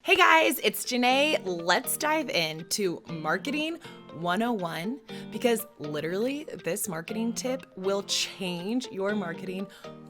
Hey guys, it's Janae. Let's dive into Marketing 101 because literally this marketing tip will change your marketing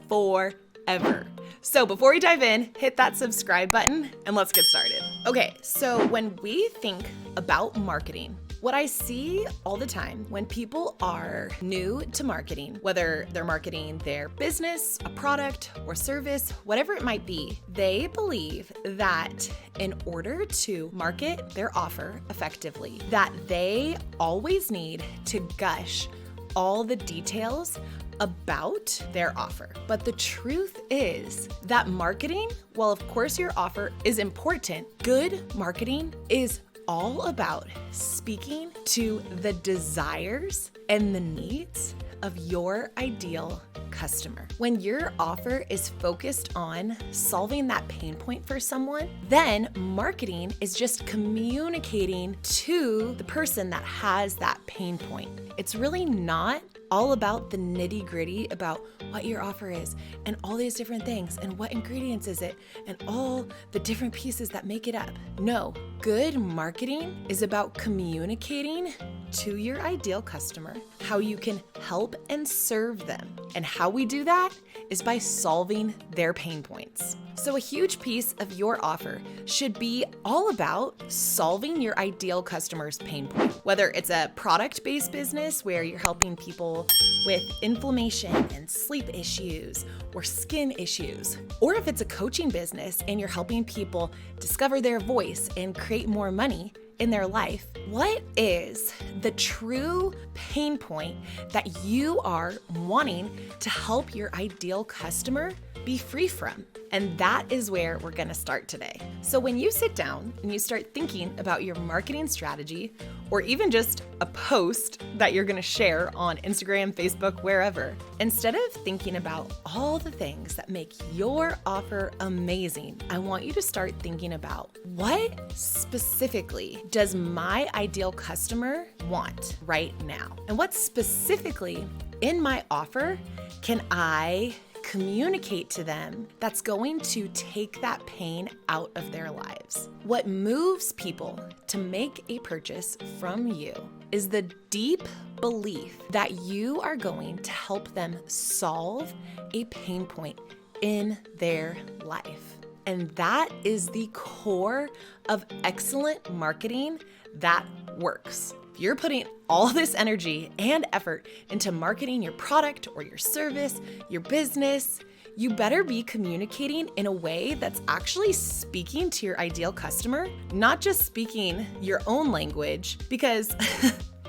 forever. So before we dive in, hit that subscribe button and let's get started. Okay, so when we think about marketing, what I see all the time when people are new to marketing, whether they're marketing their business, a product or service, whatever it might be, they believe that in order to market their offer effectively, that they always need to gush all the details about their offer. But the truth is that marketing, while of course your offer is important, good marketing is all about speaking to the desires and the needs of your ideal customer. When your offer is focused on solving that pain point for someone, then marketing is just communicating to the person that has that pain point. It's really not all about the nitty-gritty about what your offer is and all these different things and what ingredients is it and all the different pieces that make it up. No, good marketing is about communicating to your ideal customer how you can help and serve them. And how we do that is by solving their pain points. So a huge piece of your offer should be all about solving your ideal customer's pain point. Whether it's a product-based business where you're helping people with inflammation and sleep issues or skin issues, or if it's a coaching business and you're helping people discover their voice and create more money in their life, what is the true pain point that you are wanting to help your ideal customer be free from? And that is where we're gonna start today. So when you sit down and you start thinking about your marketing strategy, or even just a post that you're gonna share on Instagram, Facebook, wherever, instead of thinking about all the things that make your offer amazing, I want you to start thinking about what specifically does my ideal customer want right now? And what specifically in my offer can I communicate to them that's going to take that pain out of their lives? What moves people to make a purchase from you is the deep belief that you are going to help them solve a pain point in their life. And that is the core of excellent marketing that works. If you're putting all this energy and effort into marketing your product or your service, your business, you better be communicating in a way that's actually speaking to your ideal customer, not just speaking your own language, because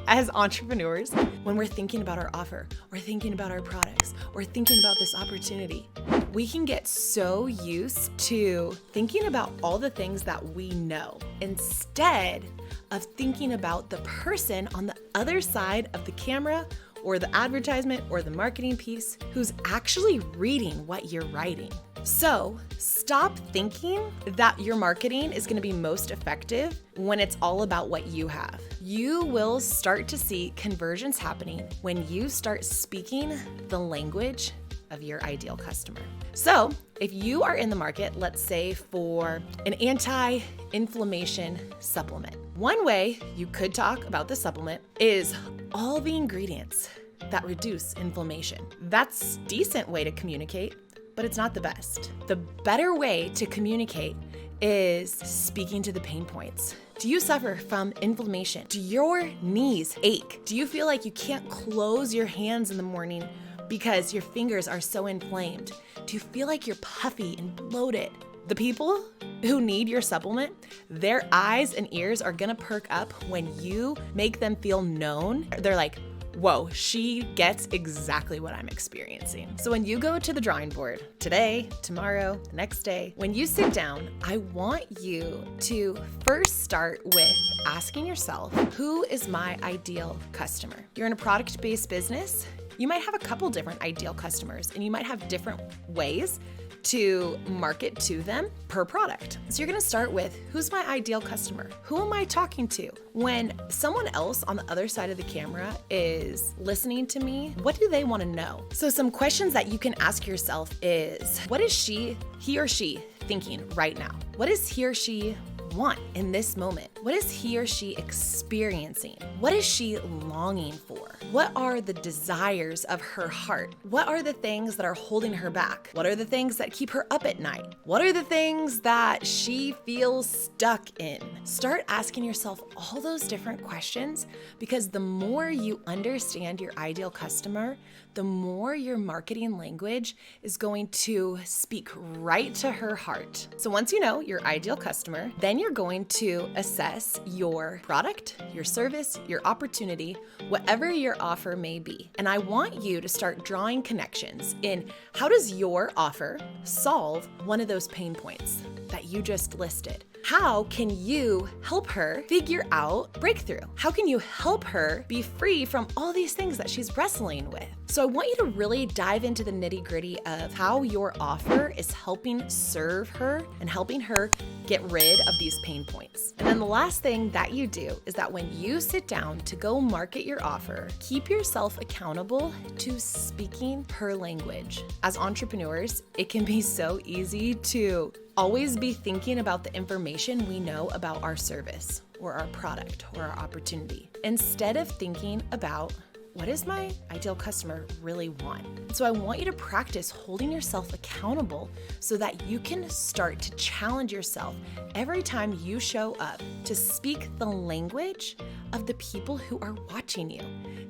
as entrepreneurs, when we're thinking about our offer or thinking about our products or thinking about this opportunity, we can get so used to thinking about all the things that we know instead of thinking about the person on the other side of the camera or the advertisement or the marketing piece who's actually reading what you're writing. So stop thinking that your marketing is going to be most effective when it's all about what you have. You will start to see conversions happening when you start speaking the language of your ideal customer. So if you are in the market, let's say for an anti-inflammation supplement, one way you could talk about the supplement is all the ingredients that reduce inflammation. That's a decent way to communicate, but it's not the best. The better way to communicate is speaking to the pain points. Do you suffer from inflammation? Do your knees ache? Do you feel like you can't close your hands in the morning because your fingers are so inflamed? Do you feel like you're puffy and bloated? The people who need your supplement, their eyes and ears are gonna perk up when you make them feel known. They're like, whoa, she gets exactly what I'm experiencing. So when you go to the drawing board today, tomorrow, the next day, when you sit down, I want you to first start with asking yourself, who is my ideal customer? You're in a product-based business. You might have a couple different ideal customers and you might have different ways to market to them per product. So you're gonna start with, who's my ideal customer? Who am I talking to? When someone else on the other side of the camera is listening to me, what do they wanna know? So some questions that you can ask yourself is, what is he or she thinking right now? What is he or she want in this moment? What is he or she experiencing? What is she longing for? What are the desires of her heart? What are the things that are holding her back? What are the things that keep her up at night? What are the things that she feels stuck in? Start asking yourself all those different questions, because the more you understand your ideal customer, the more your marketing language is going to speak right to her heart. So once you know your ideal customer, then you're going to assess your product, your service, your opportunity, whatever your offer may be. And I want you to start drawing connections in how does your offer solve one of those pain points that you just listed? How can you help her figure out breakthrough? How can you help her be free from all these things that she's wrestling with? So I want you to really dive into the nitty-gritty of how your offer is helping serve her and helping her get rid of these pain points. And then the last thing that you do is that when you sit down to go market your offer, keep yourself accountable to speaking her language. As entrepreneurs, it can be so easy to always be thinking about the information we know about our service or our product or our opportunity, instead of thinking about what does my ideal customer really want? So I want you to practice holding yourself accountable so that you can start to challenge yourself every time you show up to speak the language of the people who are watching you,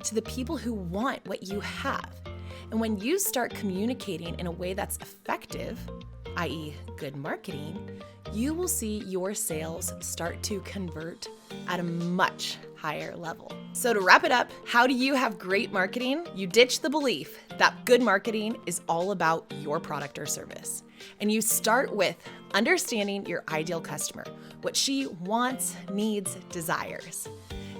to the people who want what you have. And when you start communicating in a way that's effective, i.e. good marketing, you will see your sales start to convert at a much higher level. So to wrap it up, how do you have great marketing? You ditch the belief that good marketing is all about your product or service. And you start with understanding your ideal customer, what she wants, needs, desires.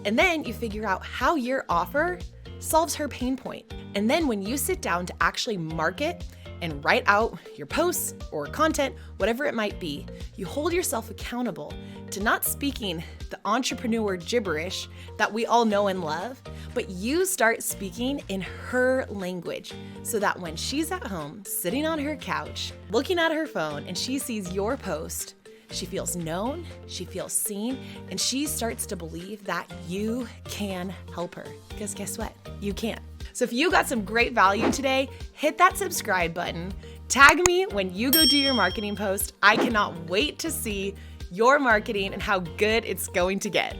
And then you figure out how your offer solves her pain point. And then when you sit down to actually market and write out your posts or content, whatever it might be, you hold yourself accountable to not speaking the entrepreneur gibberish that we all know and love, but you start speaking in her language so that when she's at home, sitting on her couch, looking at her phone, and she sees your post, she feels known, she feels seen, and she starts to believe that you can help her. Because guess what? You can. So if you got some great value today, hit that subscribe button. Tag me when you go do your marketing post. I cannot wait to see your marketing and how good it's going to get.